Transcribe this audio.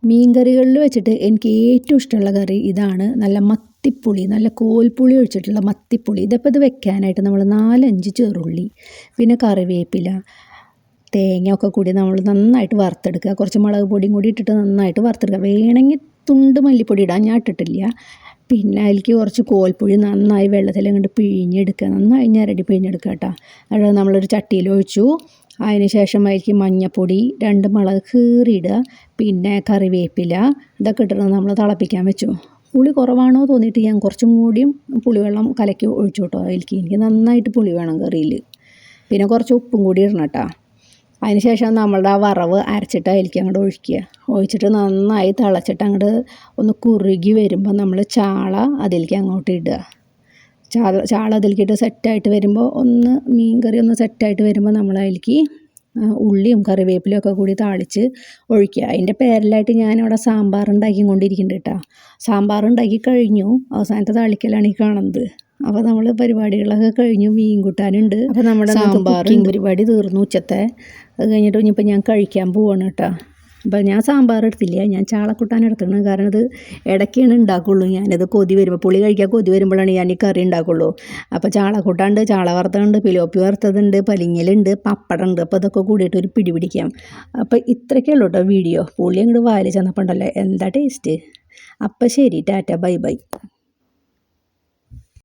മീൻ കറികളിൽ വെച്ചിട്ട് എനിക്ക് ഏറ്റവും ഇഷ്ടമുള്ള കറി ഇതാണ്. നല്ല മത്തിപ്പുളി, നല്ല കോൽപ്പുളി ഒഴിച്ചിട്ടുള്ള മത്തിപ്പുളി. ഇത് വെക്കാനായിട്ട് നമ്മൾ 4-5 ചെറുള്ളി, പിന്നെ കറിവേപ്പില, തേങ്ങ ഒക്കെ കൂടി നമ്മൾ നന്നായിട്ട് വറുത്തെടുക്കുക. കുറച്ച് മുളക് പൊടിയും കൂടി ഇട്ടിട്ട് നന്നായിട്ട് വറുത്തെടുക്കുക. വേണമെങ്കിൽ തുണ്ട് മല്ലിപ്പൊടി ഇടാൻ, ഞാൻ ഇട്ടിട്ടില്ല. പിന്നെ അതിലേക്ക് കുറച്ച് കോൽപ്പുളി നന്നായി വെള്ളത്തിൽ അങ്ങോട്ട് പിഴിഞ്ഞെടുക്കുക. നന്നായി ഞരടി പിഴിഞ്ഞെടുക്കുക കേട്ടോ. അത് നമ്മളൊരു ചട്ടിയിൽ ഒഴിച്ചു. അതിന് ശേഷം അതിലേക്ക് മഞ്ഞൾപ്പൊടി, 2 മുളക് കീറിയിടുക, പിന്നെ കറിവേപ്പില, ഇതൊക്കെ ഇട്ടിട്ട് നമ്മൾ തിളപ്പിക്കാൻ വെച്ചു. പുളി കുറവാണോ തോന്നിയിട്ട് ഞാൻ കുറച്ചും കൂടിയും പുളിവെള്ളം കലക്കി ഒഴിച്ചു കേട്ടോ. അതിലേക്ക് എനിക്ക് നന്നായിട്ട് പുളി വേണം കറിയിൽ. പിന്നെ കുറച്ച് ഉപ്പും കൂടി ഇടണം കേട്ടോ. അതിന് ശേഷം നമ്മളുടെ ആ വറവ് അരച്ചിട്ട് അതിലേക്ക് അങ്ങോട്ട് ഒഴിക്കുക. ഒഴിച്ചിട്ട് നന്നായി തിളച്ചിട്ട് അങ്ങോട്ട് ഒന്ന് കുറുകി വരുമ്പോൾ നമ്മൾ ചാള അതിലേക്ക് അങ്ങോട്ട് ഇടുക. ചാള അതിലേക്ക് ഇട്ട് സെറ്റായിട്ട് വരുമ്പോൾ മീൻ കറി ഒന്ന് സെറ്റായിട്ട് വരുമ്പോൾ നമ്മൾ അതിലേക്ക് ഉള്ളിയും കറിവേപ്പിലയും ഒക്കെ കൂടി താളിച്ച് ഒഴിക്കുക. അതിൻ്റെ പേരിലായിട്ട് ഞാനിവിടെ സാമ്പാർ ഉണ്ടാക്കിക്കൊണ്ടിരിക്കുന്നുണ്ട് കേട്ടോ. സാമ്പാർ ഉണ്ടാക്കി കഴിഞ്ഞു, അവസാനത്തെ താളിക്കലാണ് ഈ കാണുന്നത്. അപ്പോൾ നമ്മൾ പരിപാടികളൊക്കെ കഴിഞ്ഞു, മീൻ കൂട്ടാനുണ്ട്. അപ്പോൾ നമ്മുടെ സാമ്പാറും പരിപാടി തീർന്നു ഉച്ചത്തെ. അത് കഴിഞ്ഞിട്ട് ഇനിയിപ്പോൾ ഞാൻ കഴിക്കാൻ പോവാണ് കേട്ടോ. അപ്പോൾ ഞാൻ സാമ്പാർ എടുത്തില്ല, ഞാൻ ചാളക്കൂട്ടാൻ എടുത്തിട്ടുണ്ട്. കാരണം ഇത് ഇടയ്ക്കാണ് ഉണ്ടാക്കുള്ളൂ. ഞാനത് കൊതി വരുമ്പോൾ, പുളി കഴിക്കാൻ കൊതി വരുമ്പോഴാണ് ഞാൻ ഈ കറി ഉണ്ടാക്കുള്ളൂ. അപ്പോൾ ചാളക്കൂട്ടാനുണ്ട്, ചാള വറുത്തതുണ്ട്, പിലോപ്പി വറുത്തതുണ്ട്, പലിങ്ങലുണ്ട്, പപ്പടം ഉണ്ട്. അപ്പോൾ ഇതൊക്കെ കൂടിയിട്ട് ഒരു പിടി പിടിക്കാം. അപ്പോൾ ഇത്രയൊക്കെ ഉള്ളൂ കേട്ടോ വീഡിയോ. പുളി അങ്ങോട്ട് വായിൽ ചെന്നപ്പോൾ ഉണ്ടല്ലോ എന്താ ടേസ്റ്റ്. അപ്പോൾ ശരി, ടാറ്റ, ബൈ ബൈ.